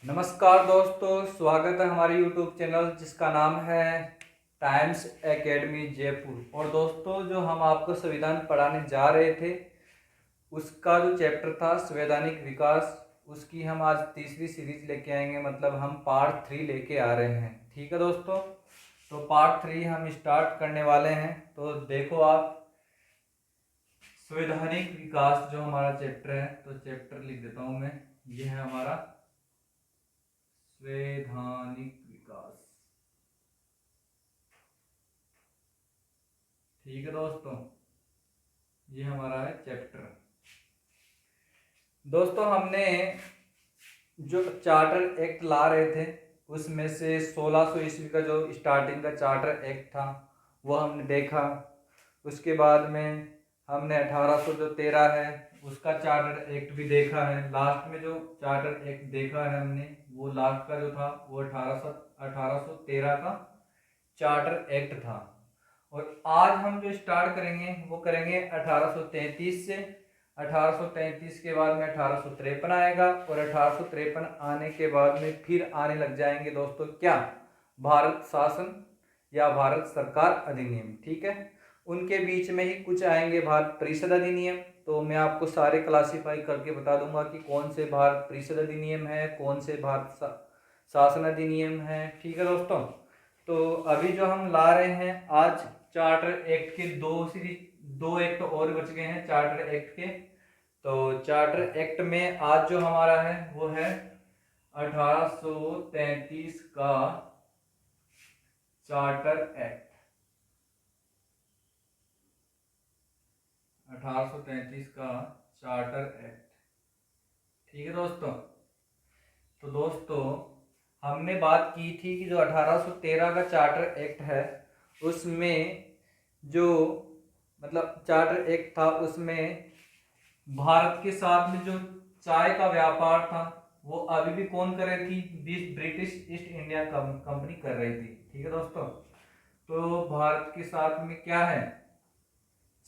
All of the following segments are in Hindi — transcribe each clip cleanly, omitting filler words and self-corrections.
नमस्कार दोस्तों, स्वागत है हमारे YouTube चैनल जिसका नाम है टाइम्स एकेडमी जयपुर। और दोस्तों, जो हम आपको संविधान पढ़ाने जा रहे थे उसका जो चैप्टर था संवैधानिक विकास, उसकी हम आज तीसरी सीरीज लेके आएंगे। मतलब हम पार्ट 3 लेके आ रहे हैं। ठीक है दोस्तों, तो पार्ट 3 हम स्टार्ट करने वाले हैं। तो देखो आप, संवैधानिक विकास जो हमारा चैप्टर है, तो चैप्टर लिख देता हूँ मैं। ये है हमारा संवैधानिक विकास। ठीक है दोस्तों, ये हमारा है चैप्टर। दोस्तों, हमने जो चार्टर एक्ट ला रहे थे उसमें से 1600 ईस्वी का जो स्टार्टिंग का चार्टर एक्ट था वो हमने देखा। उसके बाद में हमने 1813 है उसका चार्टर एक्ट भी देखा है। लास्ट में जो चार्टर एक्ट देखा है हमने, वो लास्ट का जो था वो 1813 का चार्टर एक्ट था। और आज हम जो स्टार्ट करेंगे वो करेंगे 1833 से। 1833 के बाद में 1853 आएगा, और 1853 आने के बाद में फिर आने लग जाएंगे दोस्तों क्या, भारत शासन या भारत सरकार अधिनियम। ठीक है, उनके बीच में ही कुछ आएंगे भारत परिषद अधिनियम। तो मैं आपको सारे क्लासीफाई करके बता दूंगा कि कौन से भारत परिषद अधिनियम है, कौन से भारत शासन अधिनियम है। ठीक है दोस्तों, तो अभी जो हम ला रहे हैं आज चार्टर एक्ट के दो एक्ट और बच गए हैं चार्टर एक्ट के। तो चार्टर एक्ट में आज जो हमारा है वो है 1833 का चार्टर एक्ट। 1833 का चार्टर एक्ट। ठीक है दोस्तों, तो दोस्तों हमने बात की थी कि जो 1813 का चार्टर एक्ट है उसमें जो मतलब चार्टर एक्ट था उसमें भारत के साथ में जो चाय का व्यापार था वो अभी भी कौन कर रही थी, ब्रिटिश ईस्ट इंडिया कंपनी कर रही थी। ठीक है दोस्तों, तो भारत के साथ में क्या है,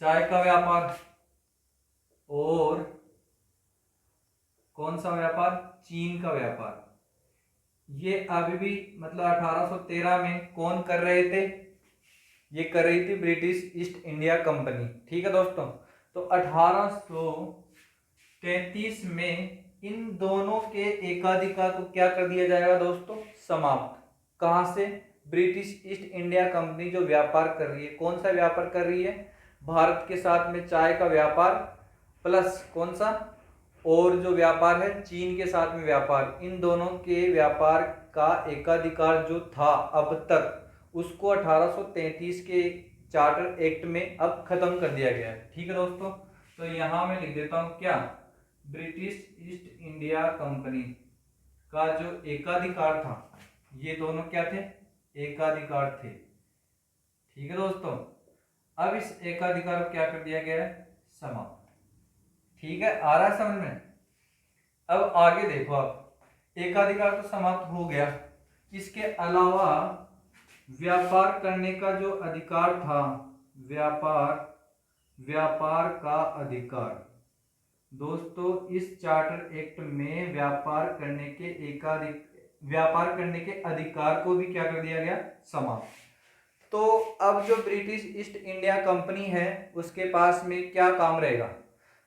चाय का व्यापार। और कौन सा व्यापार, चीन का व्यापार। ये अभी भी मतलब 1813 में कौन कर रहे थे, ये कर रही थी ब्रिटिश ईस्ट इंडिया कंपनी। ठीक है दोस्तों, तो 1833 में इन दोनों के एकाधिकार को क्या कर दिया जाएगा दोस्तों, समाप्त। कहां से, ब्रिटिश ईस्ट इंडिया कंपनी जो व्यापार कर रही है, कौन सा व्यापार कर रही है, भारत के साथ में चाय का व्यापार प्लस कौन सा, और जो व्यापार है चीन के साथ में व्यापार, इन दोनों के व्यापार का एकाधिकार जो था अब तक, उसको 1833 के चार्टर एक्ट में अब खत्म कर दिया गया है। ठीक है दोस्तों, तो यहां मैं लिख देता हूं क्या, ब्रिटिश ईस्ट इंडिया कंपनी का जो एकाधिकार था, ये दोनों क्या थे, एकाधिकार थे। ठीक है दोस्तों, अब इस एकाधिकार को क्या कर दिया गया है, समाप्त। ठीक है, आ रहा है समझ में। अब आगे देखो आप, एकाधिकार तो समाप्त हो गया, इसके अलावा व्यापार करने का जो अधिकार था, व्यापार का अधिकार। दोस्तों, इस चार्टर एक्ट में व्यापार करने के अधिकार को भी क्या कर दिया गया, समाप्त। तो अब जो ब्रिटिश ईस्ट इंडिया कंपनी है उसके पास में क्या काम रहेगा,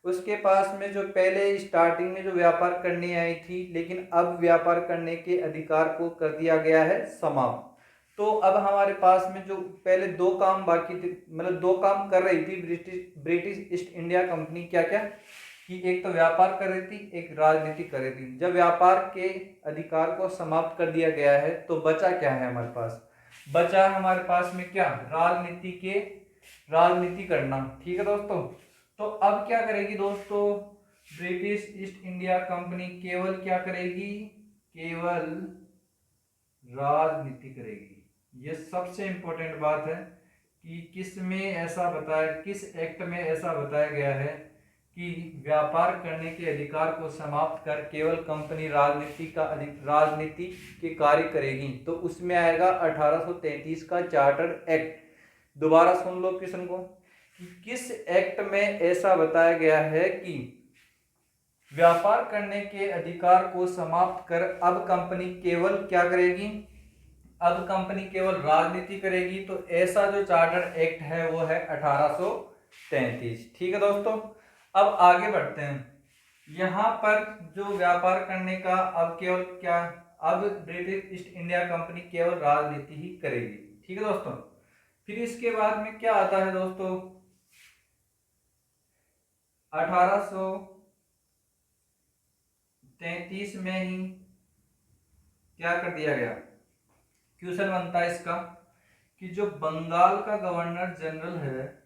उसके पास में जो पहले स्टार्टिंग में जो व्यापार करने आई थी, लेकिन अब व्यापार करने के अधिकार को कर दिया गया है समाप्त। तो अब हमारे पास में जो पहले दो काम बाकी थे, मतलब दो काम कर रही थी ब्रिटिश ईस्ट इंडिया कंपनी, क्या क्या, कि एक तो व्यापार कर रही थी, एक राजनीति कर रही थी। जब व्यापार के अधिकार को समाप्त कर दिया गया है तो बचा क्या है हमारे पास, बचा हमारे पास में क्या, राजनीति करना। ठीक है दोस्तों, तो अब क्या करेगी दोस्तों, ब्रिटिश ईस्ट इंडिया कंपनी केवल क्या करेगी, केवल राजनीति करेगी। ये सबसे इंपॉर्टेंट बात है कि किस एक्ट में ऐसा बताया गया है कि व्यापार करने के अधिकार को समाप्त कर केवल कंपनी राजनीति के कार्य करेगी। तो उसमें आएगा 1833 का चार्टर एक्ट। दोबारा सुन लो क्वेश्चन को, कि किस एक्ट में ऐसा बताया गया है कि व्यापार करने के अधिकार को समाप्त कर अब कंपनी केवल क्या करेगी, अब कंपनी केवल राजनीति करेगी। तो ऐसा जो चार्टर एक्ट है वो है 1833। ठीक है दोस्तों, अब आगे बढ़ते हैं। यहाँ पर जो व्यापार करने का अब केवल क्या, अब ब्रिटिश ईस्ट इंडिया कंपनी केवल राजनीति ही करेगी। ठीक है दोस्तों, फिर इसके बाद में क्या आता है दोस्तों, 1833 में ही क्या कर दिया गया, क्वेश्चन बनता है इसका कि जो बंगाल का गवर्नर जनरल है,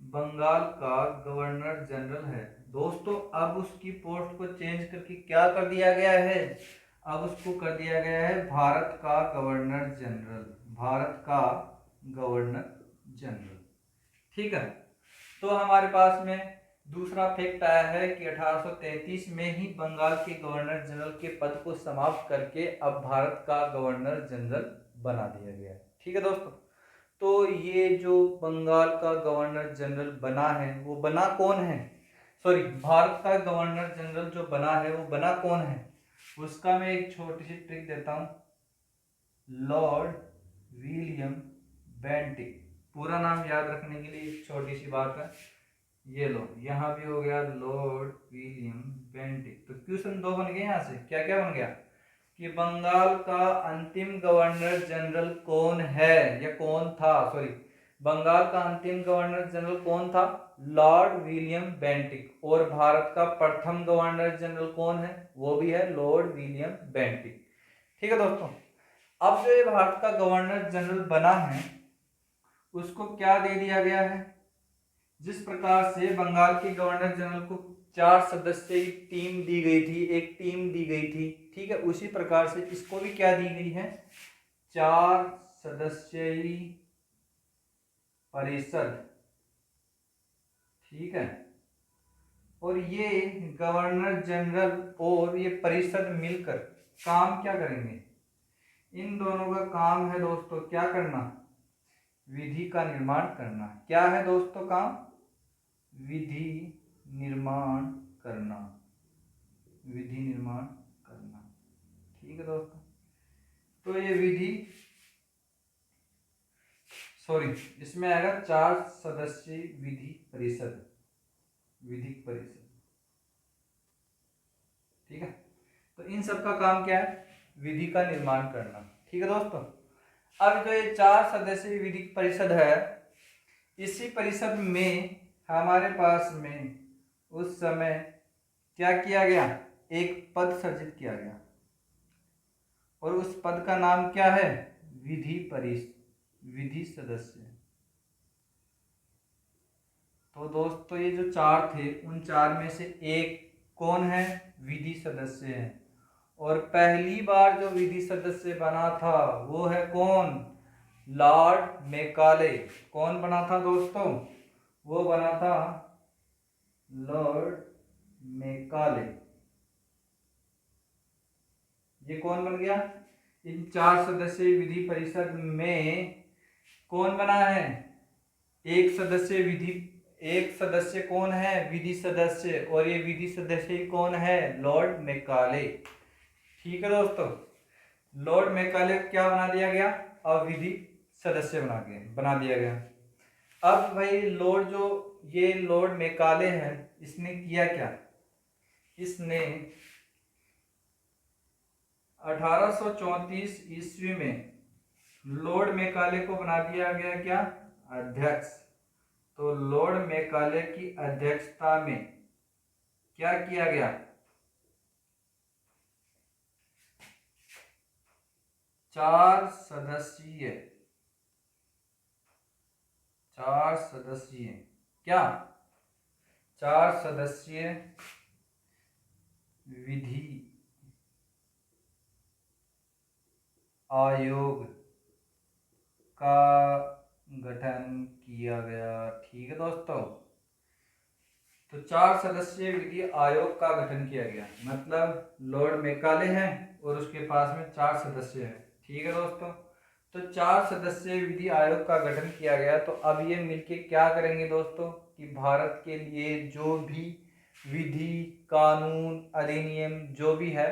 बंगाल का गवर्नर जनरल है दोस्तों, अब उसकी पोस्ट को चेंज करके क्या कर दिया गया है, अब उसको कर दिया गया है भारत का गवर्नर जनरल, भारत का गवर्नर जनरल। ठीक है, तो हमारे पास में दूसरा फैक्ट आया है कि 1833 में ही बंगाल के गवर्नर जनरल के पद को समाप्त करके अब भारत का गवर्नर जनरल बना दिया गया। ठीक है दोस्तों, तो ये जो बंगाल का गवर्नर जनरल बना है वो बना कौन है, सॉरी भारत का गवर्नर जनरल जो बना है वो बना कौन है, उसका मैं एक छोटी सी ट्रिक देता हूं, लॉर्ड विलियम बेंटिक। पूरा नाम याद रखने के लिए एक छोटी सी बात है, ये लो यहाँ भी हो गया लॉर्ड विलियम बेंटिक। तो क्वेश्चन 2 बन गए यहाँ से, क्या क्या बन गया कि बंगाल का अंतिम गवर्नर जनरल कौन है या कौन था, सॉरी बंगाल का अंतिम गवर्नर जनरल कौन था, लॉर्ड विलियम बेंटिक। और भारत का प्रथम गवर्नर जनरल कौन है, वो भी है लॉर्ड विलियम बेंटिक। ठीक है दोस्तों, अब जो ये भारत का गवर्नर जनरल बना है उसको क्या दे दिया गया है, जिस प्रकार से बंगाल के गवर्नर जनरल को 4 सदस्यीय टीम दी गई थी, एक टीम दी गई थी, ठीक है, उसी प्रकार से इसको भी क्या दी गई है, 4 सदस्यीय परिषद। ठीक है, और ये गवर्नर जनरल और ये परिषद मिलकर काम क्या करेंगे, इन दोनों का काम है दोस्तों क्या करना, विधि का निर्माण करना। क्या है दोस्तों काम, विधि निर्माण करना, विधि निर्माण करना। ठीक है दोस्तों, तो ये विधि, सॉरी इसमें आएगा 4 सदस्यीय विधि परिषद, विधिक परिषद। ठीक है, तो इन सब का काम क्या है, विधि का निर्माण करना। ठीक है दोस्तों, अब जो ये 4 सदस्यीय विधिक परिषद है, इसी परिषद में हमारे पास में उस समय क्या किया गया, एक पद सृजित किया गया और उस पद का नाम क्या है, विधि परिषद, विधि सदस्य। तो दोस्तों ये जो 4 थे उन 4 में से एक कौन है, विधि सदस्य है। और पहली बार जो विधि सदस्य बना था वो है कौन, लॉर्ड मेकाले। कौन बना था दोस्तों, वो बना था लॉर्ड मेकाले। ये कौन बन गया, इन 4 सदस्यीय विधि परिषद में कौन बना है, एक सदस्य विधि, एक सदस्य कौन है, विधि सदस्य, और ये विधि सदस्य कौन है, लॉर्ड मेकाले। ठीक है दोस्तों, लॉर्ड मेकाले क्या बना दिया गया, अब विधि सदस्य बना दिया गया। अब भाई लॉर्ड जो ये लॉर्ड मेकाले है इसने किया क्या, इसने 1834 ईस्वी में लॉर्ड मेकाले को बना दिया गया क्या, अध्यक्ष। तो लॉर्ड मेकाले की अध्यक्षता में क्या किया गया, 4 सदस्यीय क्या, 4 सदस्यीय विधि आयोग का गठन किया गया। ठीक है दोस्तों, तो 4 सदस्यीय विधि आयोग का गठन किया गया, मतलब लॉर्ड मेकाले हैं और उसके पास में 4 सदस्य हैं। ठीक है दोस्तों, तो 4 सदस्यीय विधि आयोग का गठन किया गया। तो अब ये मिलके क्या करेंगे दोस्तों कि भारत के लिए जो भी विधि, कानून, अधिनियम जो भी है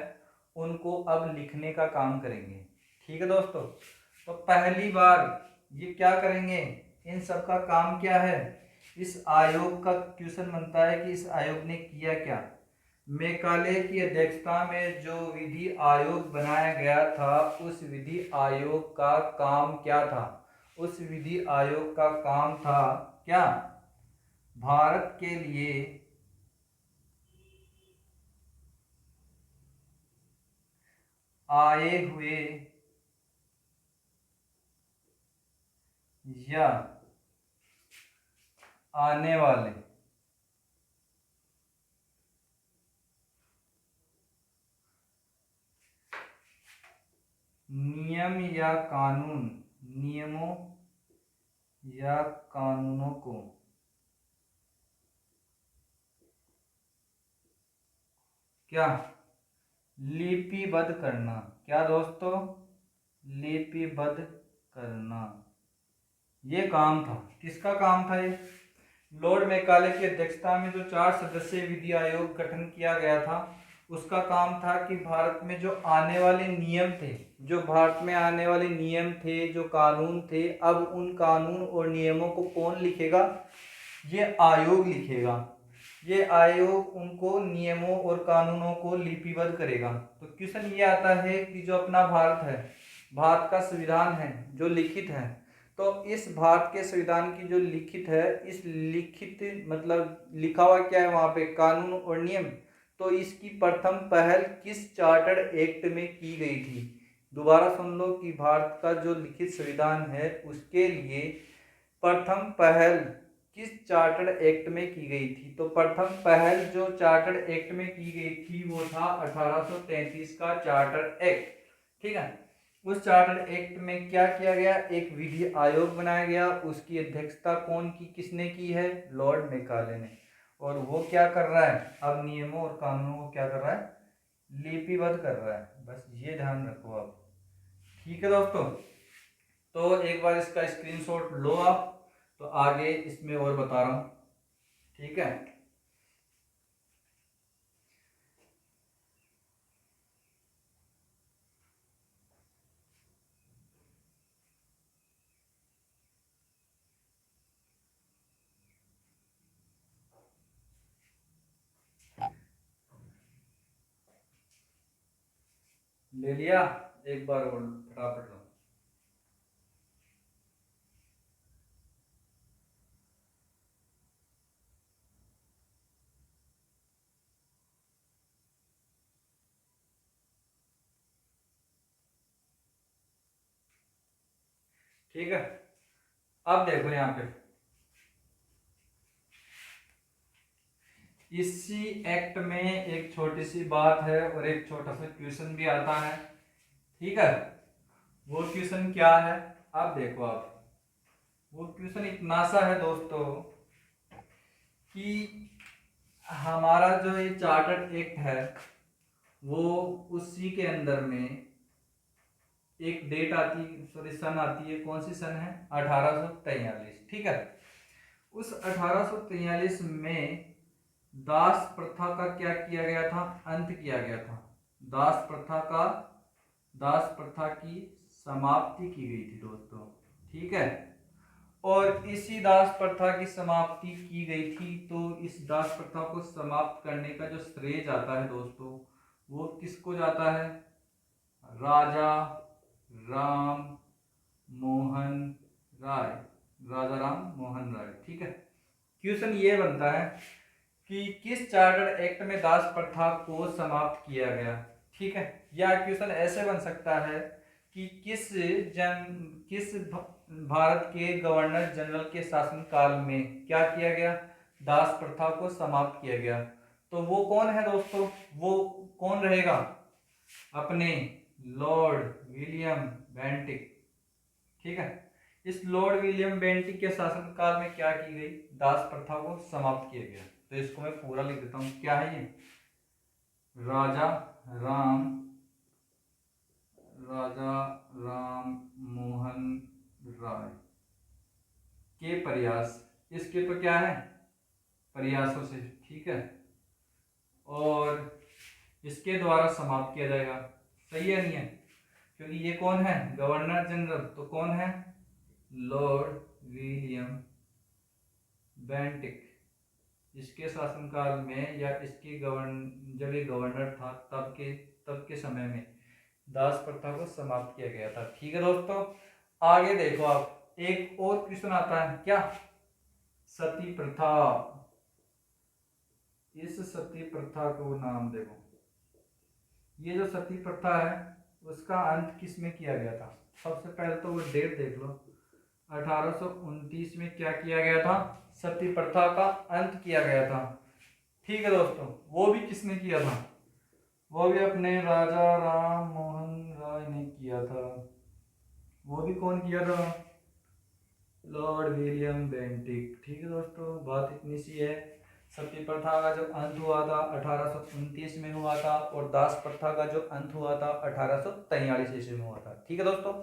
उनको अब लिखने का काम करेंगे। ठीक है दोस्तों, तो पहली बार ये क्या करेंगे, इन सब का काम क्या है, इस आयोग का क्वेश्चन बनता है कि इस आयोग ने किया क्या। मेकाले की अध्यक्षता में जो विधि आयोग बनाया गया था, उस विधि आयोग का काम क्या था, उस विधि आयोग का काम था क्या, भारत के लिए आए हुए या आने वाले नियम या कानून, नियमों या कानूनों को क्या लिपिबद्ध करना। क्या दोस्तों, लिपिबद्ध करना, ये काम था। किसका काम था ये, लॉर्ड मेकाले की अध्यक्षता में जो 4 सदस्यीय विधि आयोग गठन किया गया था, उसका काम था कि भारत में जो आने वाले नियम थे, जो भारत में आने वाले नियम थे, जो कानून थे, अब उन कानून और नियमों को कौन लिखेगा, ये आयोग लिखेगा। ये आयोग उनको नियमों और कानूनों को लिपिबद्ध करेगा। तो क्वेश्चन ये आता है कि जो अपना भारत है, भारत का संविधान है जो लिखित है, तो इस भारत के संविधान की जो लिखित है, इस लिखित मतलब लिखा हुआ क्या है वहाँ पे, कानून और नियम, तो इसकी प्रथम पहल किस चार्टर्ड एक्ट में की गई थी। दोबारा सुन लो कि भारत का जो लिखित संविधान है उसके लिए प्रथम पहल किस चार्टर्ड एक्ट में की गई थी। तो प्रथम पहल जो चार्टर्ड एक्ट में की गई थी वो था 1833 का चार्टर एक्ट। ठीक है, उस चार्टर एक्ट में क्या किया गया, एक विधि आयोग बनाया गया, उसकी अध्यक्षता कौन की, किसने की है, लॉर्ड मेकाले ने। और वो क्या कर रहा है, अब नियमों और कानूनों को क्या कर रहा है, लिपिबद्ध कर रहा है। बस ये ध्यान रखो आप। ठीक है दोस्तों, तो एक बार इसका स्क्रीनशॉट लो आप, तो आगे इसमें और बता रहा हूँ। ठीक है, ले लिया, एक बार और फटाफट लो। ठीक है, अब देखो यहाँ पे इसी एक्ट में एक छोटी सी बात है और एक छोटा सा क्वेश्चन भी आता है। ठीक है, वो क्वेश्चन क्या है, अब देखो आप, वो क्वेश्चन इतना सा है दोस्तों कि हमारा जो ये चार्टर्ड एक्ट है वो उसी के अंदर में एक डेट आती, सॉरी सन आती है, कौन सी सन है, 1843। ठीक है, उस 1843 में दास प्रथा का क्या किया गया था, अंत किया गया था। दास प्रथा का, दास प्रथा की समाप्ति की गई थी दोस्तों। ठीक है, और इसी दास प्रथा की समाप्ति की गई थी, तो इस दास प्रथा को समाप्त करने का जो श्रेय जाता है दोस्तों, वो किसको जाता है, राजा राम मोहन राय, राजा राम मोहन राय। ठीक है, क्वेश्चन ये बनता है कि किस चार्टर एक्ट में दास प्रथा को समाप्त किया गया। ठीक है, या क्वेश्चन ऐसे बन सकता है कि किस भारत के गवर्नर जनरल के शासनकाल में क्या किया गया, दास प्रथा को समाप्त किया गया। तो वो कौन है दोस्तों, वो कौन रहेगा, अपने लॉर्ड विलियम बेंटिक। ठीक है, इस लॉर्ड विलियम बेंटिक के शासनकाल में क्या की गई, दास प्रथा को समाप्त किया गया। तो इसको मैं पूरा लिख देता हूं, क्या है ये, राजा राम, राजा राम मोहन राय के प्रयास, इसके तो क्या है, प्रयासों से। ठीक है, और इसके द्वारा समाप्त किया जाएगा। सही है नहीं है? क्योंकि ये कौन है? Governor general. तो कौन है? Lord William Bentinck. इसके शासनकाल में या इसके जब ये गवर्नर था तब के समय में दास प्रथा को समाप्त किया गया था। ठीक है दोस्तों, आगे देखो आप, एक और क्वेश्चन आता है क्या? सती प्रथा। इस सती प्रथा को नाम देखो, ये जो सती प्रथा है उसका अंत किस में किया गया था? सबसे पहले तो वो डेट देख लो, 1829 में क्या किया गया था? सती प्रथा का अंत किया गया था। ठीक है दोस्तों, वो भी किसने किया था? वो भी अपने राजा राम मोहन राय ने किया था। वो भी कौन किया था? Lord William Bentinck. ठीक है दोस्तों, बात इतनी सी है। सती प्रथा का जो अंत हुआ था 1829 में हुआ था, और दास प्रथा का जो अंत हुआ था 1843 ईस्वी में हुआ था। ठीक है दोस्तों,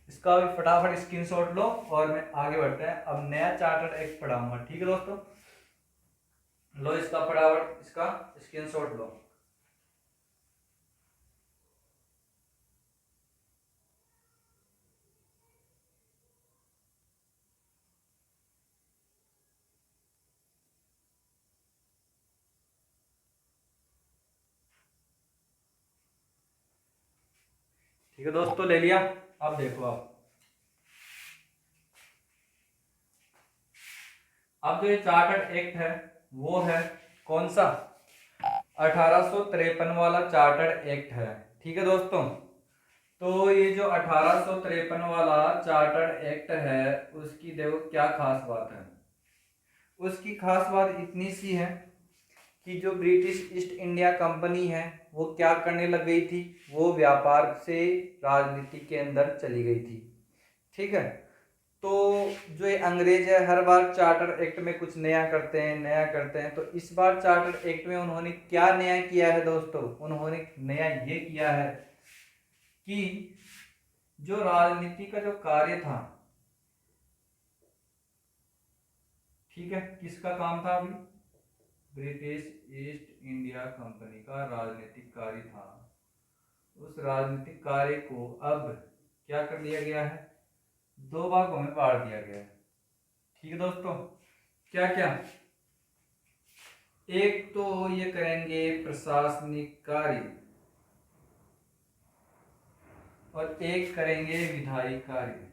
इसका भी फटाफट स्क्रीनशॉट लो और मैं आगे बढ़ते हैं। अब नया चार्टर्ड एक्ट पढ़ाऊंगा। ठीक है दोस्तों, लो इसका फटाफट इसका स्क्रीनशॉट लो। ठीक है दोस्तों, ले लिया? अब देखो आप, अब जो ये चार्टर्ड एक्ट है वो है कौन सा? 1853 वाला चार्टर्ड एक्ट है। ठीक है दोस्तों, तो ये जो 1853 वाला चार्टर्ड एक्ट है उसकी देखो क्या खास बात है। उसकी खास बात इतनी सी है कि जो ब्रिटिश ईस्ट इंडिया कंपनी है वो क्या करने लग गई थी? वो व्यापार से राजनीति के अंदर चली गई थी। ठीक है, तो जो ये अंग्रेज है हर बार चार्टर एक्ट में कुछ नया करते हैं, नया करते हैं। तो इस बार चार्टर एक्ट में उन्होंने क्या नया किया है दोस्तों? उन्होंने नया ये किया है कि जो राजनीति का जो कार्य था, ठीक है, किसका काम था? अभी ब्रिटिश ईस्ट इंडिया कंपनी का राजनीतिक कार्य था। उस राजनीतिक कार्य को अब क्या कर दिया गया है? दो भागों में बांट दिया गया है। ठीक है दोस्तों, क्या क्या? एक तो ये करेंगे प्रशासनिक कार्य और एक करेंगे विधायी कार्य।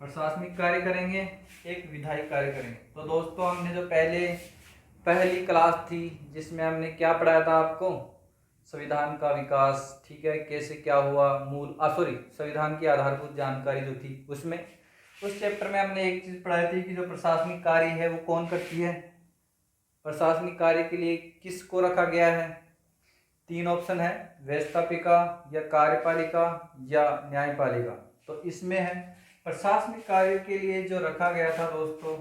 प्रशासनिक कार्य करेंगे, एक विधायी कार्य करेंगे। तो दोस्तों, हमने जो पहली क्लास थी जिसमें हमने क्या पढ़ाया था आपको? संविधान का विकास। ठीक है, कैसे क्या हुआ, संविधान की आधारभूत जानकारी जो थी उसमें, उस चैप्टर में हमने एक चीज पढ़ाई थी कि जो प्रशासनिक कार्य है वो कौन करती है? प्रशासनिक कार्य के लिए किसको रखा गया है? 3 ऑप्शन है, व्यवस्थापिका या कार्यपालिका या न्यायपालिका। तो इसमें है प्रशासनिक कार्य के लिए जो रखा गया था दोस्तों,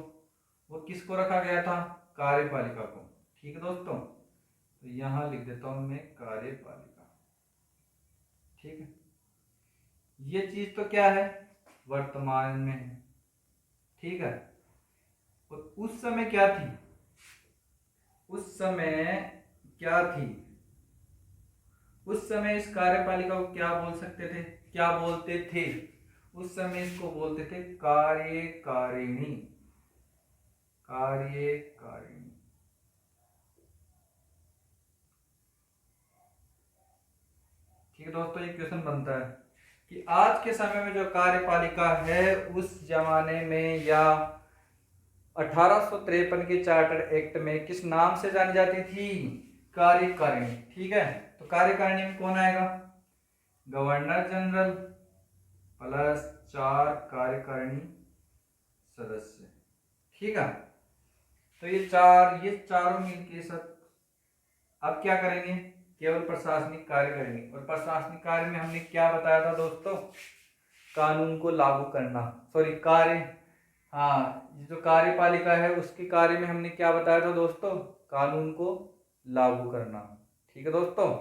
वो किसको रखा गया था? कार्यपालिका को। ठीक है दोस्तों, तो यहां लिख देता हूं मैं कार्यपालिका। ठीक है, ये चीज तो क्या है? वर्तमान में है। ठीक है, और उस समय क्या थी? उस समय क्या थी? उस समय इस कार्यपालिका को क्या बोल सकते थे? क्या बोलते थे? उस समय इसको बोलते थे कार्यकारिणी। कार्यकारिणी। ठीक है दोस्तों, ये क्वेश्चन बनता है कि आज के समय में जो कार्यपालिका है उस जमाने में या 1853 के चार्टर एक्ट में किस नाम से जानी जाती थी? कार्यकारिणी। ठीक है, तो कार्यकारिणी में कौन आएगा? गवर्नर जनरल प्लस 4 कार्यकारिणी सदस्य। ठीक है, तो ये चारों मिलके सब अब क्या करेंगे? केवल प्रशासनिक कार्य करेंगे। और प्रशासनिक कार्य में हमने क्या बताया था दोस्तों? कानून को लागू करना। सॉरी, कार्य, हाँ, जो कार्यपालिका है उसके कार्य में हमने क्या बताया था दोस्तों? कानून को लागू करना। ठीक है दोस्तों,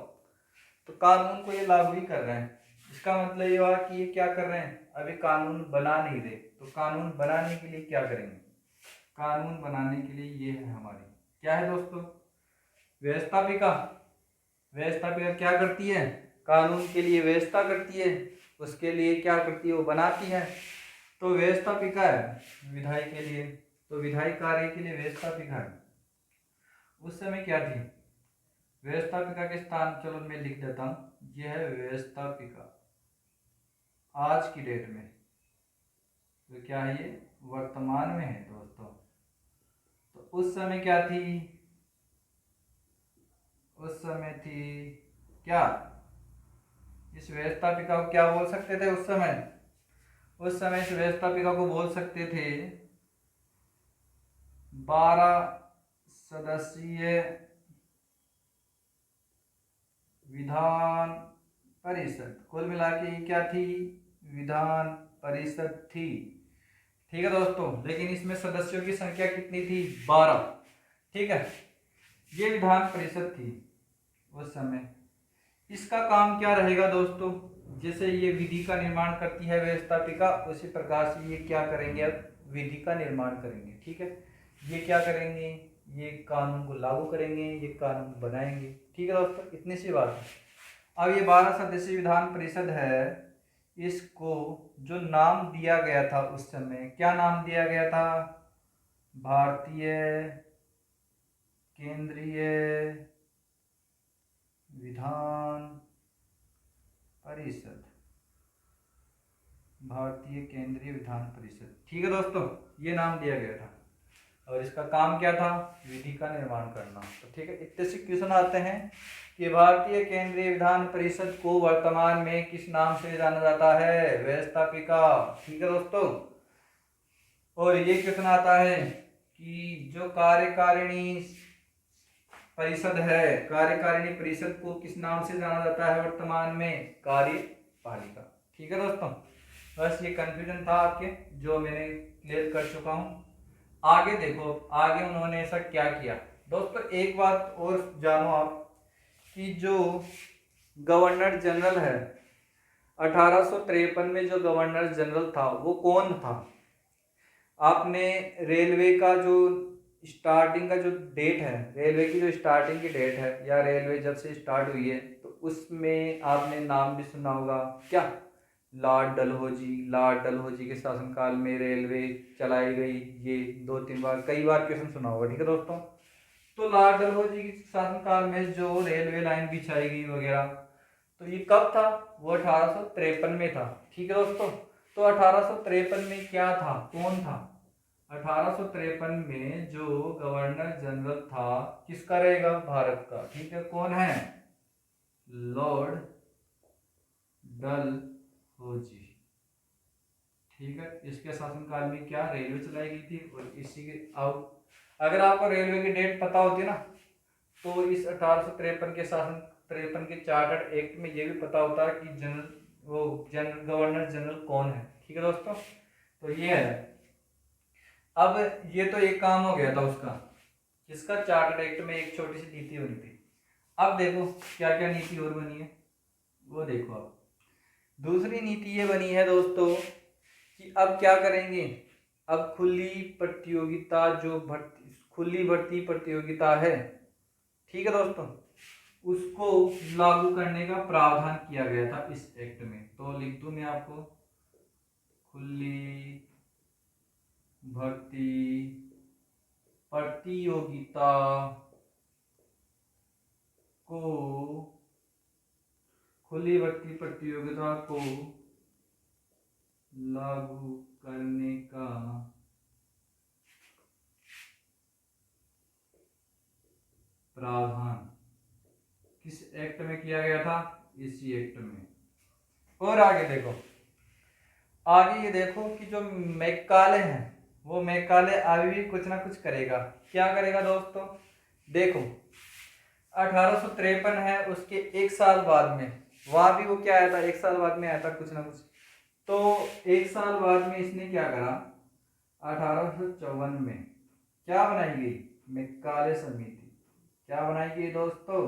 तो कानून को ये लागू ही कर रहे हैं। इसका मतलब ये हुआ कि ये क्या कर रहे हैं? अभी कानून बना नहीं रहे। तो कानून बनाने के लिए क्या करेंगे? कानून बनाने के लिए ये है हमारी क्या है दोस्तों? व्यवस्थापिका। व्यवस्थापिका क्या करती है? कानून के लिए व्यवस्था करती है, उसके लिए क्या करती है? वो बनाती है। तो व्यवस्थापिका है विधायी के लिए, तो विधायी कार्य के लिए व्यवस्थापिका है। उस समय क्या थी व्यवस्थापिका के स्थान? चलो मैं लिख देता हूँ, यह है व्यवस्थापिका आज की डेट में। तो क्या है ये? वर्तमान में है दोस्तों। तो उस समय क्या थी? उस समय थी क्या? इस व्यवस्थापिका को क्या बोल सकते थे उस समय? उस समय इस व्यवस्थापिका को बोल सकते थे 12 सदस्यीय विधान परिषद। कुल मिला के क्या थी? विधान परिषद थी। ठीक है दोस्तों, लेकिन इसमें सदस्यों की संख्या कितनी थी? 12। ठीक है, ये विधान परिषद थी उस समय। इसका काम क्या रहेगा दोस्तों? जैसे ये विधि का निर्माण करती है व्यवस्थापिका, उसी प्रकार से ये क्या करेंगे? अब विधि का निर्माण करेंगे। ठीक है, ये क्या करेंगे? ये कानून को लागू करेंगे, ये कानून बनाएंगे। ठीक है दोस्तों, इतनी सी बात है। अब ये 12 सदस्यीय विधान परिषद है, इसको जो नाम दिया गया था उस समय, क्या नाम दिया गया था? भारतीय केंद्रीय विधान परिषद। भारतीय केंद्रीय विधान परिषद। ठीक है दोस्तों, ये नाम दिया गया था और इसका काम क्या था? विधि का निर्माण करना। तो ठीक है, इतने से क्वेश्चन आते हैं कि भारतीय केंद्रीय विधान परिषद को वर्तमान में किस नाम से जाना जाता है? व्यवस्थापिका। ठीक है दोस्तों, और ये क्वेश्चन आता है कि जो कार्यकारिणी परिषद है, कार्यकारिणी परिषद को किस नाम से जाना जाता है वर्तमान में? कार्यपालिका। ठीक है दोस्तों, बस ये कंफ्यूजन था आपके, जो मैंने क्लियर कर चुका हूं। आगे देखो, आगे उन्होंने ऐसा क्या किया दोस्तों। एक बात और जानो आप कि जो गवर्नर जनरल है 1853 में जो गवर्नर जनरल था वो कौन था? आपने रेलवे का जो स्टार्टिंग का जो डेट है, रेलवे की जो स्टार्टिंग की डेट है या रेलवे जब से स्टार्ट हुई है, तो उसमें आपने नाम भी सुना होगा, क्या? लॉर्ड डलहौजी। लॉर्ड डलहौजी के शासनकाल में रेलवे चलाई गई। ये 2-3 बार, कई बार क्वेश्चन सुना होगा। ठीक है दोस्तों, तो लॉर्ड डलहौजी के शासनकाल में जो रेलवे लाइन बिछाई गई वगैरह, तो ये कब था? वो 1853 में था। ठीक है दोस्तों, तो 1853 में क्या था? कौन था? 1853 में जो गवर्नर जनरल था किसका रहेगा? भारत का। ठीक है, कौन है? लॉर्ड डलहौजी। ठीक है, इसके शासनकाल में क्या रेलवे चलाई गई थी। और इसी के अगर आपको रेलवे की डेट पता होती ना, तो इस 1853 के शासन 53 के चार्टर्ड एक्ट में ये भी पता होता है कि गवर्नर जनरल कौन है। ठीक है दोस्तों, तो ये है। अब ये तो एक काम हो गया था उसका, जिसका चार्टर्ड एक्ट में एक छोटी सी नीति बनी थी। अब देखो क्या क्या नीति और बनी है, वो देखो। अब दूसरी नीति ये बनी है दोस्तों कि अब क्या करेंगे? अब खुली प्रतियोगिता, जो खुली भर्ती प्रतियोगिता है, ठीक है दोस्तों, उसको लागू करने का प्रावधान किया गया था इस एक्ट में। तो लिख दूं मैं आपको, खुली भर्ती प्रतियोगिता को, खुली भर्ती प्रतियोगिता को लागू करने का प्रावधान किस एक्ट में किया गया था? इसी एक्ट में। और आगे देखो, आगे ये देखो कि जो मैकाले हैं, वो मैकाले अभी भी कुछ ना कुछ करेगा। क्या करेगा दोस्तों? देखो 1853 है, उसके एक साल बाद में वहां भी वो क्या आया था? एक साल बाद में आया था कुछ ना कुछ। तो एक साल बाद में इसने क्या करा? 1854 में क्या बनाई गई? मैकाले समिति। क्या बनाई गई दोस्तों?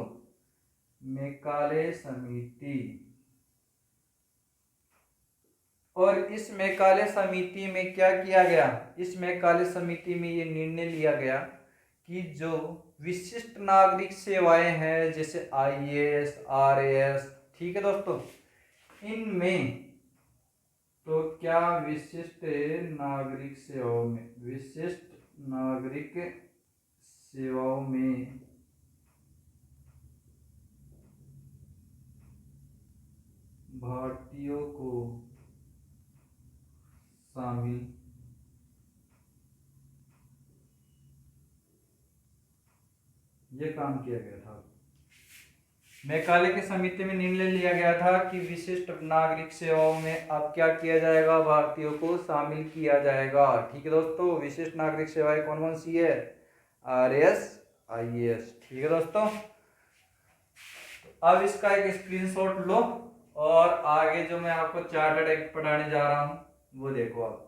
मैकाले समिति। और इस मैकाले समिति में क्या किया गया? इस मैकाले समिति में ये निर्णय लिया गया कि जो विशिष्ट नागरिक सेवाएं हैं जैसे आईएएस, आरएएस, ठीक है दोस्तों, इनमें तो क्या विशिष्ट नागरिक सेवाओं में, विशिष्ट नागरिक सेवाओं में भारतीयों को शामिल ये काम किया गया था। मैकाले की समिति में निर्णय लिया गया था कि विशिष्ट नागरिक सेवाओं में अब क्या किया जाएगा, भारतीयों को शामिल किया जाएगा। ठीक है दोस्तों, विशिष्ट नागरिक सेवाएं कौन कौन सी है, आरएएस, आईएएस। ठीक है दोस्तों, अब इसका एक स्क्रीनशॉट लो और आगे जो मैं आपको चार्टर्ड एक्ट पढ़ाने जा रहा हूं वो देखो आप।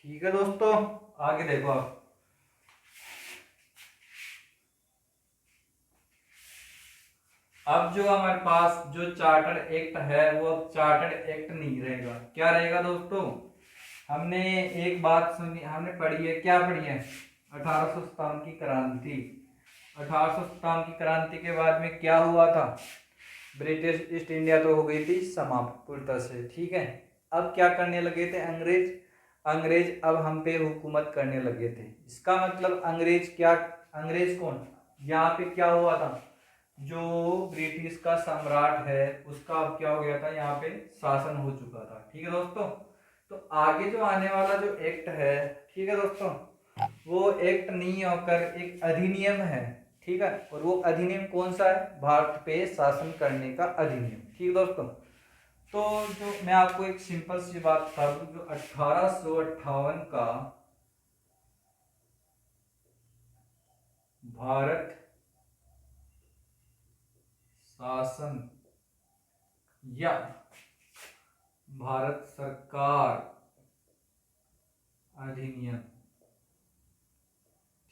ठीक है दोस्तों, आगे देखो आप। अब जो हमारे पास जो चार्टर्ड एक्ट है वो अब चार्टर्ड एक्ट नहीं रहेगा, क्या रहेगा दोस्तों। हमने एक बात सुनी, हमने पढ़ी है, क्या पढ़ी है, 1857 की क्रांति। 1857 की क्रांति के बाद में क्या हुआ था, ब्रिटिश ईस्ट इंडिया तो हो गई थी समाप्त पूर्णतः से। ठीक है, अब क्या करने लगे थे अंग्रेज, अंग्रेज अब हम पे हुकूमत करने लगे थे। इसका मतलब अंग्रेज क्या, अंग्रेज कौन, यहाँ पे क्या हुआ था, जो ब्रिटिश का सम्राट है उसका अब क्या हो गया था, यहाँ पे शासन हो चुका था। ठीक है दोस्तों, तो आगे जो आने वाला जो एक्ट है, ठीक है दोस्तों, वो एक्ट नहीं होकर एक अधिनियम है। ठीक है, और वो अधिनियम कौन सा है, भारत पे शासन करने का अधिनियम। ठीक है दोस्तों, तो जो मैं आपको एक सिंपल सी बात बता दूं, जो 1858 का भारत शासन या भारत सरकार अधिनियम,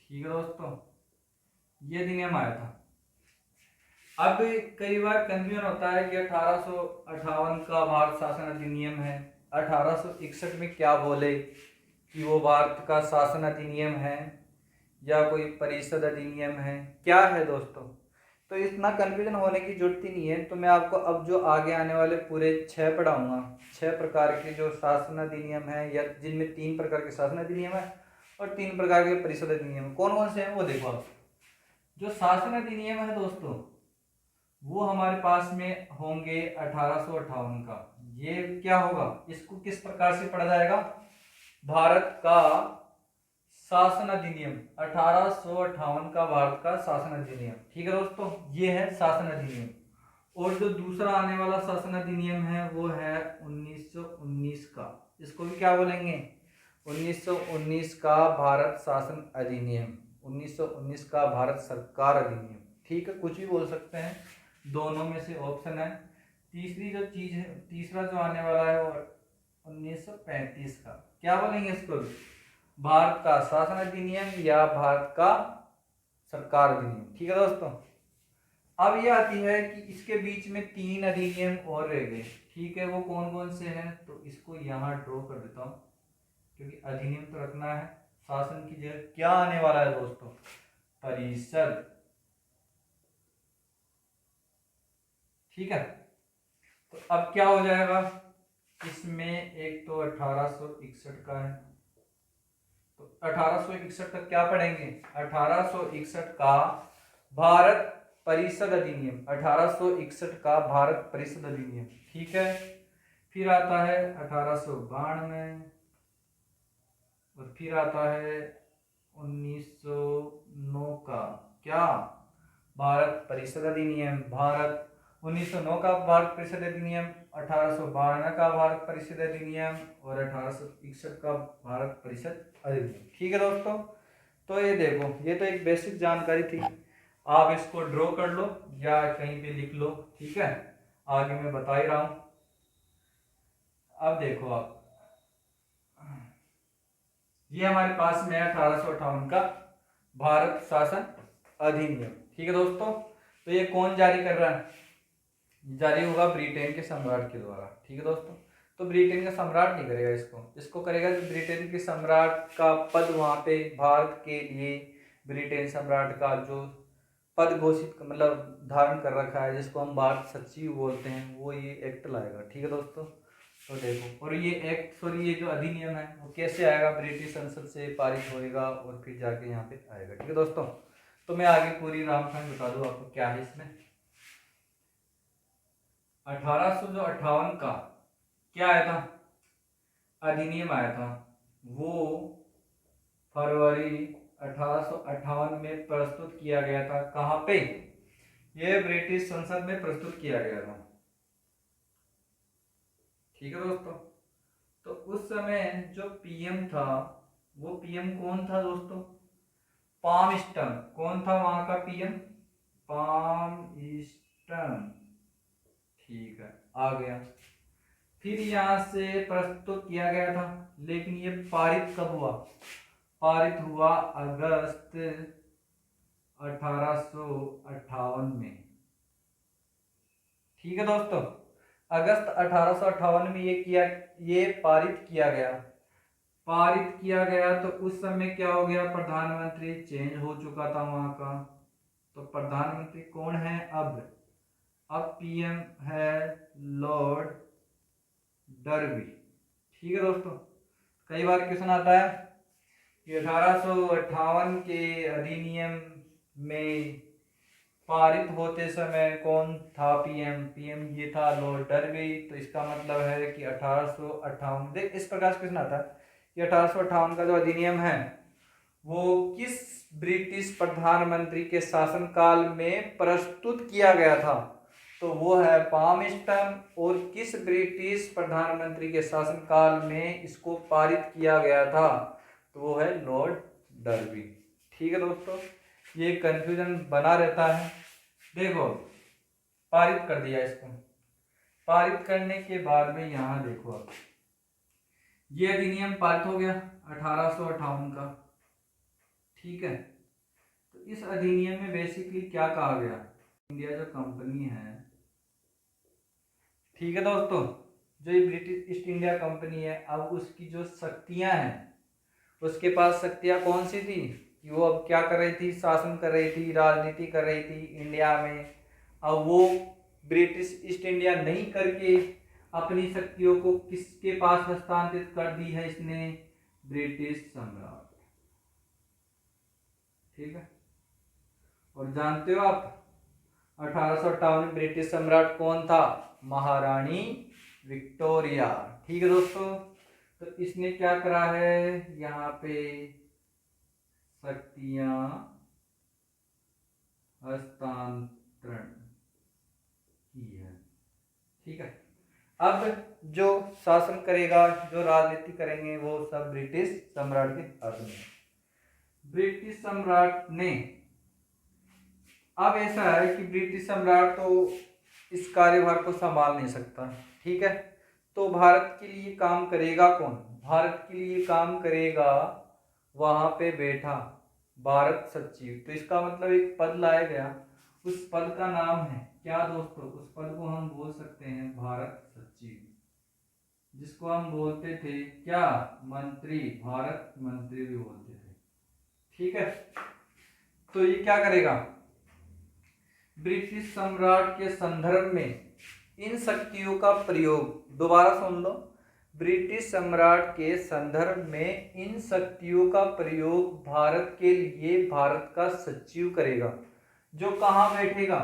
ठीक है दोस्तों, ये अधिनियम आया था। अब कई बार कंफ्यूजन होता है कि 1858 का भारत शासन अधिनियम है, 1861 में क्या बोले कि वो भारत का शासन अधिनियम है या कोई परिषद अधिनियम है, क्या है दोस्तों। तो इतना कंफ्यूजन होने की जरूरत ही नहीं है। तो मैं आपको अब जो आगे आने वाले पूरे 6 पढ़ाऊंगा, 6 प्रकार के जो शासन अधिनियम है, या जिनमें 3 प्रकार के शासन अधिनियम है और 3 प्रकार के परिषद अधिनियम, कौन कौन से हैं वो देखो आप। जो शासन अधिनियम है दोस्तों वो हमारे पास में होंगे 1858 का। ये क्या होगा, इसको किस प्रकार से पढ़ा जाएगा, भारत का शासन अधिनियम, 1858 का भारत का शासन अधिनियम। ठीक है दोस्तों, ये है शासन अधिनियम। और जो दूसरा आने वाला शासन अधिनियम है वो है 1919 का, इसको भी क्या बोलेंगे, 1919 का भारत शासन अधिनियम, 1919 का भारत सरकार अधिनियम। ठीक है, कुछ भी बोल सकते हैं, दोनों में से ऑप्शन है। तीसरी जो चीज है, तीसरा जो आने वाला है वो 1935 का, क्या बोलेंगे इसको, भारत का शासन अधिनियम या भारत का सरकार अधिनियम। ठीक है दोस्तों, अब ये आती है कि इसके बीच में 3 अधिनियम और रह गए। ठीक है, वो कौन कौन से हैं, तो इसको यहाँ ड्रॉ कर देता हूँ क्योंकि अधिनियम तो रखना है, शासन की जगह क्या आने वाला है दोस्तों, परिषद। ठीक है, तो अब क्या हो जाएगा, इसमें एक तो 1861 का है, तो 1861 का क्या पढ़ेंगे, 1861 का भारत परिषद अधिनियम, 1861 का भारत परिषद अधिनियम। ठीक है, फिर आता है 1892 और फिर आता है 1909 का क्या भारत परिषद अधिनियम। भारत 1909 का भारत परिषद अधिनियम, 1892 का भारत परिषद अधिनियम और 1861 का भारत परिषद अधिनियम। ठीक है दोस्तों, तो ये देखो, ये तो एक बेसिक जानकारी थी। आप इसको ड्रॉ कर लो या कहीं पे लिख लो, ठीक है, आगे मैं बता ही रहा हूं। अब देखो आप, ये हमारे पास में 1858 का भारत शासन अधिनियम। ठीक है दोस्तों, तो ये कौन जारी कर रहा है? जारी होगा ब्रिटेन के सम्राट के द्वारा। ठीक है दोस्तों, तो ब्रिटेन का सम्राट नहीं करेगा इसको करेगा जो ब्रिटेन के सम्राट का पद वहां पे भारत के लिए ब्रिटेन सम्राट का जो पद घोषित मतलब धारण कर रखा है, जिसको हम भारत सचिव बोलते हैं, वो ये एक्ट लाएगा। ठीक है दोस्तों, तो देखो, और ये एक्ट ये जो अधिनियम है वो कैसे आएगा? ब्रिटिश संसद से पारित होएगा और फिर जाके यहाँ पे आएगा। ठीक है दोस्तों, तो मैं आगे पूरी रामखंड बता दूं आपको क्या है इसमें। 1858 का क्या आया था? अधिनियम आया था, वो फरवरी 1858 में प्रस्तुत किया गया था। कहाँ पे? ये ब्रिटिश संसद में प्रस्तुत किया गया था। ठीक है दोस्तों, तो उस समय जो पीएम था, वो पीएम कौन था दोस्तों? पामस्टन। कौन था वहां का पीएम? पामस्टन। ठीक है, आ गया। फिर यहां से प्रस्तुत किया गया था, लेकिन ये पारित कब हुआ? पारित हुआ अगस्त 1858 में। ठीक है दोस्तों, अगस्त 1858 में ये पारित किया गया। तो उस समय क्या हो गया? प्रधानमंत्री चेंज हो चुका था वहां का। तो प्रधानमंत्री कौन है अब पीएम है लॉर्ड डर्बी। ठीक है दोस्तों, कई बार क्वेश्चन आता है कि 1858 के अधिनियम में पारित होते समय कौन था पीएम? ये था लॉर्ड डर्बी। तो इसका मतलब है कि 1858, देख इस प्रकार से क्वेश्चन आता है कि 1858 का जो अधिनियम है वो किस ब्रिटिश प्रधानमंत्री के शासनकाल में प्रस्तुत किया गया था? तो वो है पामस्टन। और किस ब्रिटिश प्रधानमंत्री के शासनकाल में इसको पारित किया गया था? तो वो है लॉर्ड डर्बी। ठीक है दोस्तों, ये कंफ्यूजन बना रहता है। देखो, पारित कर दिया इसको। पारित करने के बाद में यहाँ देखो, अब ये अधिनियम पारित हो गया 1858 का। ठीक है, तो इस अधिनियम में बेसिकली क्या कहा गया? इंडिया जो कंपनी है, ठीक है दोस्तों, जो ये ब्रिटिश ईस्ट इंडिया कंपनी है, अब उसकी जो शक्तियां हैं, उसके पास शक्तियां कौन सी थी कि वो अब क्या कर रही थी? शासन कर रही थी, राजनीति कर रही थी इंडिया में। अब वो ब्रिटिश ईस्ट इंडिया नहीं करके अपनी शक्तियों को किसके पास हस्तांतरित कर दी है इसने? ब्रिटिश सम्राट। ठीक है, और जानते हो आप 1858 में ब्रिटिश सम्राट कौन था? महारानी विक्टोरिया। ठीक है दोस्तों, तो इसने क्या करा है? यहाँ पे शक्तियां हस्तांतरण की है। ठीक है, अब जो शासन करेगा, जो राजनीति करेंगे, वो सब ब्रिटिश सम्राट के हाथ में। ब्रिटिश सम्राट ने, अब ऐसा है कि ब्रिटिश सम्राट तो इस कार्यभार को संभाल नहीं सकता। ठीक है, तो भारत के लिए काम करेगा कौन? भारत के लिए काम करेगा वहां पे बैठा भारत सचिव। तो इसका मतलब एक पद लाया गया, उस पद का नाम है क्या दोस्तों? उस पद को हम बोल सकते हैं भारत सचिव, जिसको हम बोलते थे क्या? मंत्री, भारत मंत्री भी बोलते थे। ठीक है, तो ये क्या करेगा? ब्रिटिश सम्राट के संदर्भ में इन शक्तियों का प्रयोग, दोबारा सुन लो, ब्रिटिश सम्राट के संदर्भ में इन शक्तियों का प्रयोग भारत के लिए भारत का सचिव करेगा। जो कहाँ बैठेगा?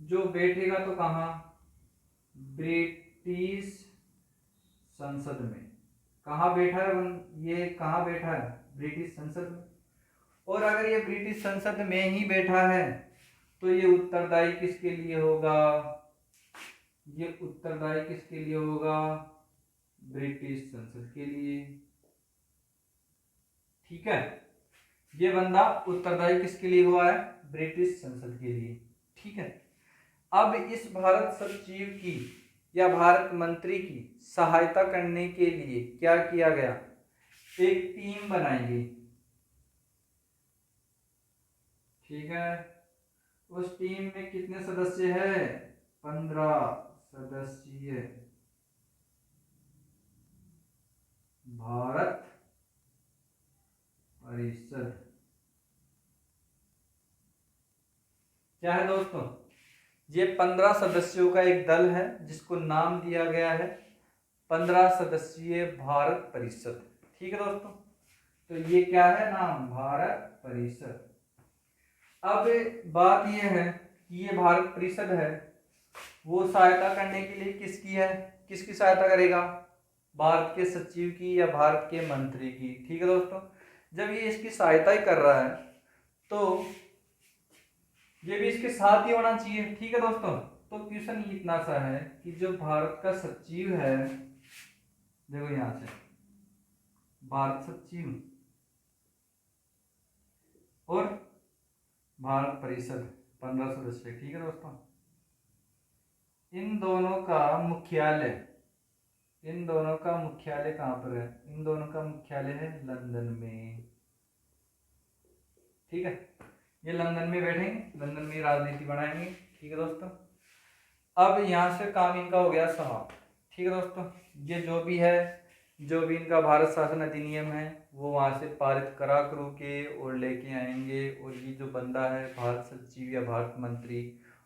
जो बैठेगा तो कहाँ? ब्रिटिश संसद में। कहाँ बैठा है ये कहाँ बैठा है? ब्रिटिश संसद में। और अगर ये ब्रिटिश संसद में ही बैठा है तो ये उत्तरदायी किसके लिए होगा? ये उत्तरदायी किसके लिए होगा? ब्रिटिश संसद के लिए। ठीक है, ये बंदा उत्तरदायी किसके लिए हुआ है? ब्रिटिश संसद के लिए। ठीक है, अब इस भारत सचिव की या भारत मंत्री की सहायता करने के लिए क्या किया गया? एक टीम बनाई गई। ठीक है, उस टीम में कितने सदस्य हैं? 15 सदस्यीय भारत परिषद। क्या है दोस्तों? ये 15 सदस्यों का एक दल है जिसको नाम दिया गया है 15 सदस्यीय भारत परिषद। ठीक है दोस्तों, तो ये क्या है नाम? भारत परिषद। अब बात यह है कि ये भारत परिषद है, वो सहायता करने के लिए किसकी है? किसकी सहायता करेगा? भारत के सचिव की या भारत के मंत्री की। ठीक है दोस्तों, जब ये इसकी सहायता ही कर रहा है तो ये भी इसके साथ ही होना चाहिए। ठीक है दोस्तों, तो क्वेश्चन इतना सा है कि जो भारत का सचिव है, देखो यहां से भारत सचिव और भारत परिषद 15 सदस्य। ठीक है दोस्तों, इन दोनों का मुख्यालय कहाँ पर है? इन दोनों का मुख्यालय है लंदन में। ठीक है, ये लंदन में बैठेंगे, लंदन में राजनीति बनाएंगे। ठीक है दोस्तों, अब यहाँ से काम इनका हो गया समाप्त। ठीक है दोस्तों, ये जो भी इनका भारत शासन अधिनियम है वो वहाँ से पारित करा करू के और लेके आएंगे। और ये जो बंदा है भारत सचिव या भारत मंत्री,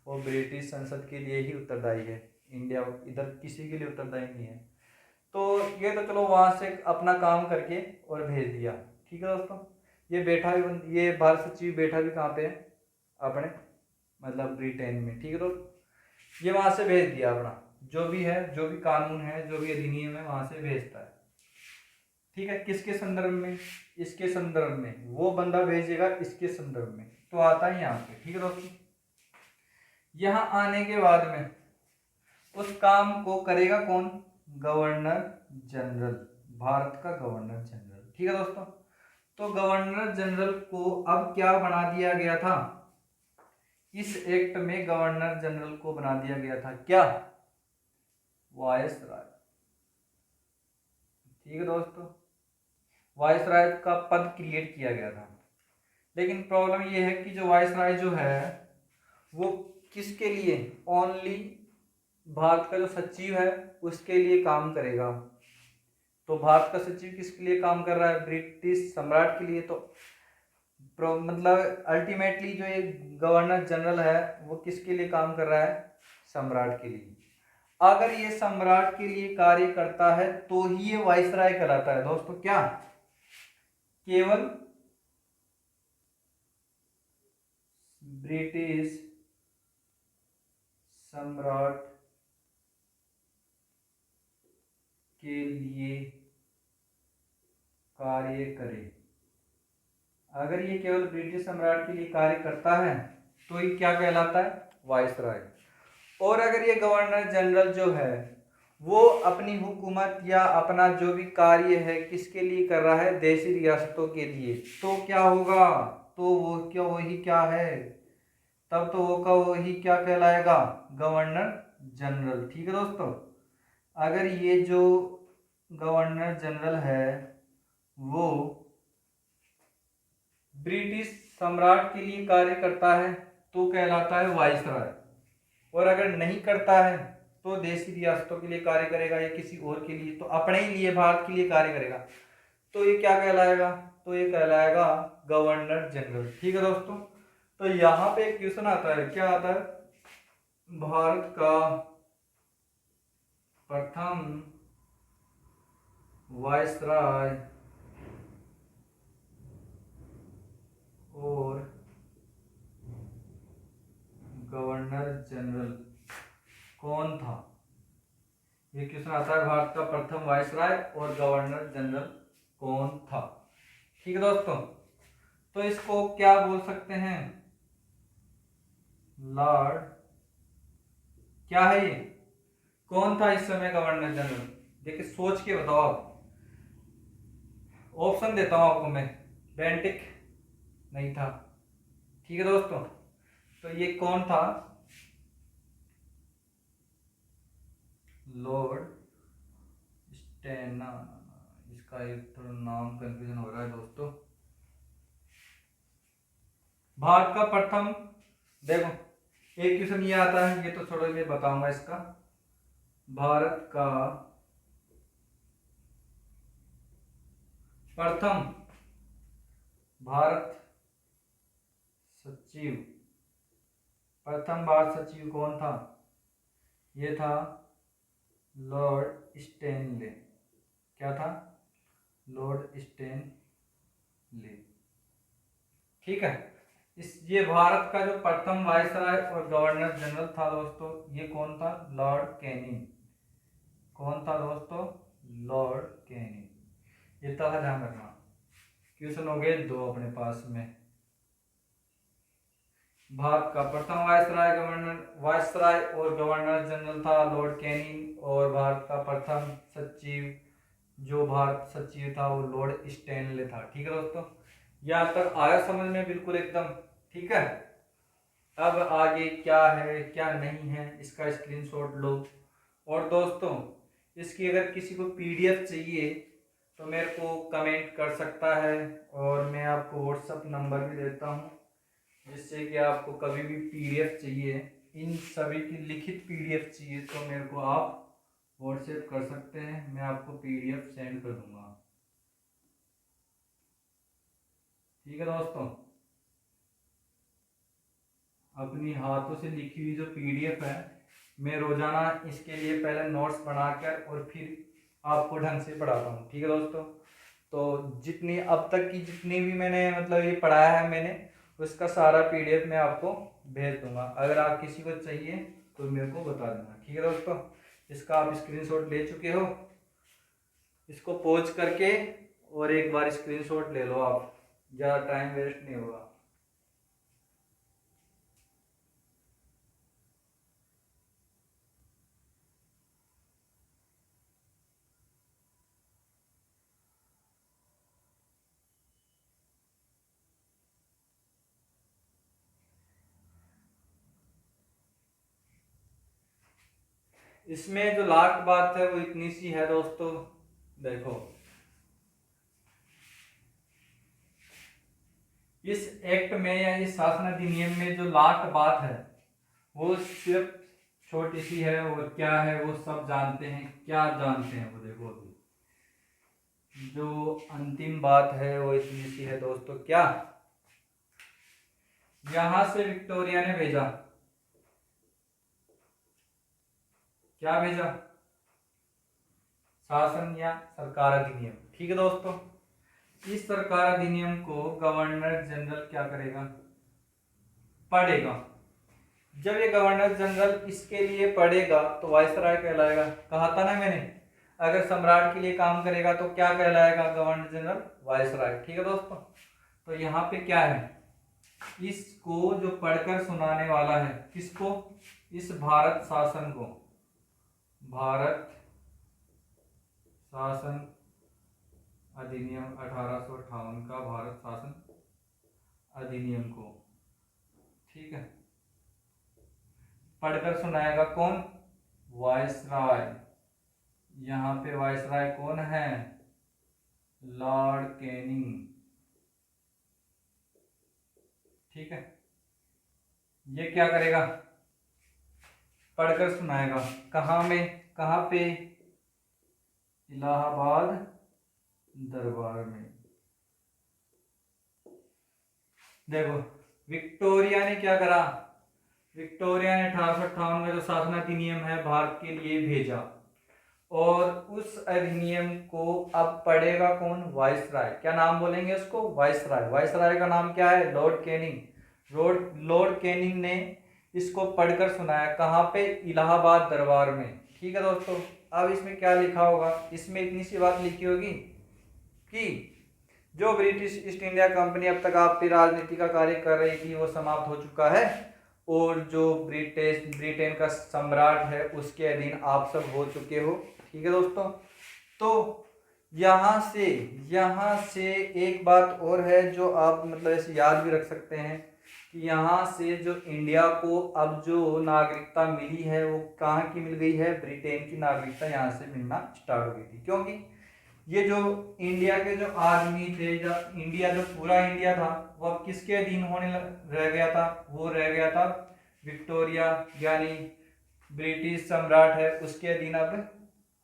वो ब्रिटिश संसद के लिए ही उत्तरदायी है, इंडिया इधर किसी के लिए उत्तरदायी नहीं है। तो ये तो चलो वहाँ से अपना काम करके और भेज दिया। ठीक है दोस्तों, ये भारत सचिव बैठा भी कहाँ पे है? अपने मतलब ब्रिटेन में। ठीक है दोस्तों, ये वहाँ से भेज दिया अपना जो भी कानून है, जो भी अधिनियम है वहाँ से भेजता है। ठीक है, किसके संदर्भ में? इसके संदर्भ में। वो बंदा भेजेगा इसके संदर्भ में, तो आता है यहाँ पे। ठीक है दोस्तों, यहाँ आने के बाद में उस काम को करेगा कौन? गवर्नर जनरल, भारत का गवर्नर जनरल। ठीक है दोस्तों, तो गवर्नर जनरल को अब क्या बना दिया गया था? इस एक्ट में गवर्नर जनरल को बना दिया गया था क्या? वायसराय। ठीक है दोस्तों, वायसराय का पद क्रिएट किया गया था। लेकिन प्रॉब्लम यह है कि जो वायसराय जो है वो किसके लिए? ओनली भारत का जो सचिव है उसके लिए काम करेगा। तो भारत का सचिव किसके लिए काम कर रहा है? ब्रिटिश सम्राट के लिए। तो मतलब अल्टीमेटली जो ये गवर्नर जनरल है वो किसके लिए काम कर रहा है? सम्राट के लिए। अगर ये सम्राट के लिए कार्य करता है तो ही ये वायसराय कहलाता है दोस्तों। क्या केवल ब्रिटिश सम्राट के लिए कार्य करे? अगर ये केवल ब्रिटिश सम्राट के लिए कार्य करता है तो ये क्या कहलाता है? वायसराय। और अगर ये गवर्नर जनरल जो है वो अपनी हुकूमत या अपना जो भी कार्य है किसके लिए कर रहा है? देशी रियासतों के लिए, तो क्या होगा? तो वही क्या है? तब तो वही क्या कहलाएगा? Governor general. ठीक है दोस्तों, अगर ये जो गवर्नर जनरल है वो ब्रिटिश सम्राट के लिए कार्य करता है तो कहलाता है वायसराय। और अगर नहीं करता है तो देशी रियासतों के लिए कार्य करेगा या किसी और के लिए, तो अपने ही लिए भारत के लिए कार्य करेगा, तो ये क्या कहलाएगा? तो ये कहलाएगा गवर्नर जनरल। ठीक है दोस्तों, तो यहाँ पे एक क्वेश्चन आता है, क्या आता है? भारत का प्रथम वायसराय और गवर्नर जनरल कौन था? ये क्वेश्चन आता है, भारत का प्रथम वायसराय और गवर्नर जनरल कौन था। ठीक है दोस्तों, तो इसको क्या बोल सकते हैं, लॉर्ड, क्या है ये, कौन था इस समय गवर्नर जनरल। देखिए सोच के बताओ आप, ऑप्शन देता हूं आपको मैं, बेंटिक नहीं था। ठीक है दोस्तों, तो ये कौन था, लॉर्ड स्टेना, इसका एक थोड़ा नाम कंफ्यूजन हो रहा है दोस्तों। भारत का प्रथम, देखो एक क्वेश्चन ये आता है, ये तो छोड़ो, ये बताऊंगा इसका, भारत का प्रथम भारत सचिव, प्रथम भारत सचिव कौन था, ये था लॉर्ड स्टेनले। क्या था, लॉर्ड स्टेनले। ठीक है, ये भारत का जो प्रथम वायसराय और गवर्नर जनरल था दोस्तों, ये कौन था, लॉर्ड कैनिंग। कौन था दोस्तों, लॉर्ड कैनिंग। इतना सा ध्यान रखना। क्वेश्चन हो गए दो अपने पास में। भारत का प्रथम वायसराय और गवर्नर जनरल था लॉर्ड कैनिंग, और भारत का प्रथम सचिव, जो भारत सचिव था वो लॉर्ड स्टेनले था। ठीक है दोस्तों, यहाँ तक आया समझ में, बिल्कुल एकदम ठीक है। अब आगे क्या है क्या नहीं है, इसका स्क्रीनशॉट लो। और दोस्तों इसकी अगर किसी को पीडीएफ चाहिए तो मेरे को कमेंट कर सकता है, और मैं आपको व्हाट्सअप नंबर भी देता हूँ, जिससे कि आपको कभी भी पीडीएफ चाहिए, इन सभी की लिखित पीडीएफ चाहिए, तो मेरे को आप व्हाट्सएप कर सकते हैं, मैं आपको पीडीएफ सेंड कर दूंगा। ठीक है दोस्तों, अपनी हाथों से लिखी हुई जो पीडीएफ है, मैं रोजाना इसके लिए पहले नोट्स बनाकर और फिर आपको ढंग से पढ़ाता हूँ। ठीक है दोस्तों, तो जितनी अब तक की जितनी भी मैंने मतलब ये पढ़ाया है मैंने, उसका सारा पीडीएफ मैं आपको भेज दूंगा। अगर आप किसी को चाहिए तो मेरे को बता देना। ठीक है दोस्तों, इसका आप स्क्रीनशॉट ले चुके हो, इसको पॉज करके और एक बार स्क्रीनशॉट ले लो आप, ज़्यादा टाइम वेस्ट नहीं होगा। इसमें जो लास्ट बात है वो इतनी सी है दोस्तों, देखो इस एक्ट में या इस शासन अधिनियम में जो लास्ट बात है वो सिर्फ छोटी सी है, और क्या है वो सब जानते हैं, क्या जानते हैं वो, देखो अभी जो अंतिम बात है वो इतनी सी है दोस्तों, क्या यहां से विक्टोरिया ने भेजा, क्या भेजा, शासन या सरकार अधिनियम। ठीक है दोस्तों, इस सरकार अधिनियम को गवर्नर जनरल क्या करेगा, पढ़ेगा। जब ये गवर्नर जनरल इसके लिए पढ़ेगा तो वायसराय कहलाएगा। कहा था ना मैंने, अगर सम्राट के लिए काम करेगा तो क्या कहलाएगा, गवर्नर जनरल, वायसराय। ठीक है दोस्तों, तो यहाँ पे क्या है, इसको जो पढ़कर सुनाने वाला है, किसको, इस भारत शासन को, भारत शासन अधिनियम 1858 का भारत शासन अधिनियम को, ठीक है, पढ़कर सुनाएगा कौन, वायसराय। यहाँ पे वायसराय कौन है, लॉर्ड कैनिंग। ठीक है, ये क्या करेगा, पढ़कर सुनाएगा, कहाँ में, कहाँ पे, इलाहाबाद दरबार में। देखो विक्टोरिया ने क्या करा, विक्टोरिया ने 1858 में जो शासन अधिनियम है भारत के लिए भेजा, और उस अधिनियम को अब पढ़ेगा कौन, वायसराय। क्या नाम बोलेंगे उसको, वायसराय। वायसराय का नाम क्या है, लॉर्ड कैनिंग। लॉर्ड कैनिंग ने इसको पढ़कर सुनाया, कहाँ पे, इलाहाबाद दरबार में। ठीक है दोस्तों, अब इसमें क्या लिखा होगा, इसमें इतनी सी बात लिखी होगी कि जो ब्रिटिश ईस्ट इंडिया कंपनी अब तक आपकी राजनीति का कार्य कर रही थी वो समाप्त हो चुका है, और जो ब्रिटेन का सम्राट है उसके अधीन आप सब हो चुके हो। ठीक है दोस्तों, तो यहाँ से एक बात और है जो आप मतलब ऐसे याद भी रख सकते हैं कि यहाँ से जो इंडिया को अब जो नागरिकता मिली है वो कहाँ की मिल गई है, ब्रिटेन की नागरिकता यहाँ से मिलना स्टार्ट हो गई थी। क्योंकि ये जो इंडिया के जो आदमी थे, जब इंडिया जो पूरा इंडिया था वो अब किसके अधीन रह गया था, वो रह गया था विक्टोरिया यानी ब्रिटिश सम्राट है उसके अधीन अब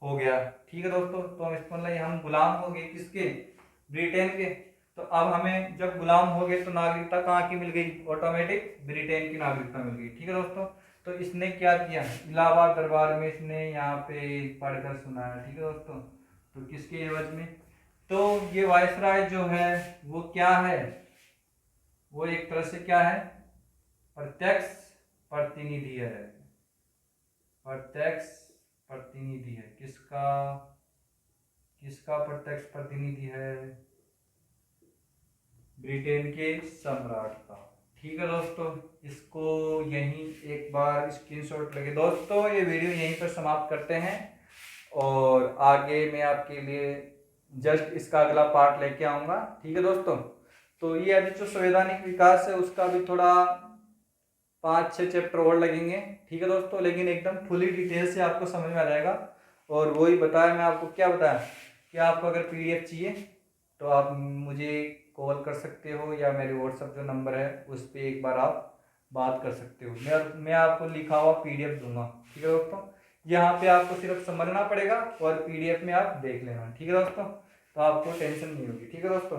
हो गया। ठीक है दोस्तों, तो हम इसको मतलब हम गुलाम हो गए किसके, ब्रिटेन के। तो अब हमें जब गुलाम हो गए तो नागरिकता कहाँ की मिल गई, ऑटोमेटिक ब्रिटेन की नागरिकता मिल गई। ठीक है दोस्तों, तो इसने क्या किया, इलाहाबाद दरबार में इसने यहाँ पे पढ़कर सुनाया। ठीक है दोस्तों, तो किसके एवज में, तो ये वायसराय जो है वो क्या है, वो एक तरह से क्या है, प्रत्यक्ष प्रतिनिधि है, प्रत्यक्ष प्रतिनिधि है। किसका, किसका प्रत्यक्ष प्रतिनिधि है, ब्रिटेन के सम्राट का। ठीक है दोस्तों, इसको यहीं एक बार स्क्रीनशॉट लगे। दोस्तों ये वीडियो यहीं पर समाप्त करते हैं, और आगे मैं आपके लिए जस्ट इसका अगला पार्ट लेके आऊँगा। ठीक है दोस्तों, तो ये अभी जो संवैधानिक विकास है उसका भी थोड़ा 5-6 चैप्टर और लगेंगे। ठीक है दोस्तों, लेकिन एकदम फुली डिटेल से आपको समझ में आ जाएगा। और वही बताया मैं आपको, क्या बताया कि आपको अगर PDF चाहिए तो आप मुझे कॉल कर सकते हो, या मेरे WhatsApp जो नंबर है उस पर एक बार आप बात कर सकते हो। मैं आपको लिखा हुआ PDF दूंगा। ठीक है दोस्तों, यहाँ पे आपको सिर्फ समझना पड़ेगा और PDF में आप देख लेना। ठीक है दोस्तों, तो आपको टेंशन नहीं होगी। ठीक है दोस्तों।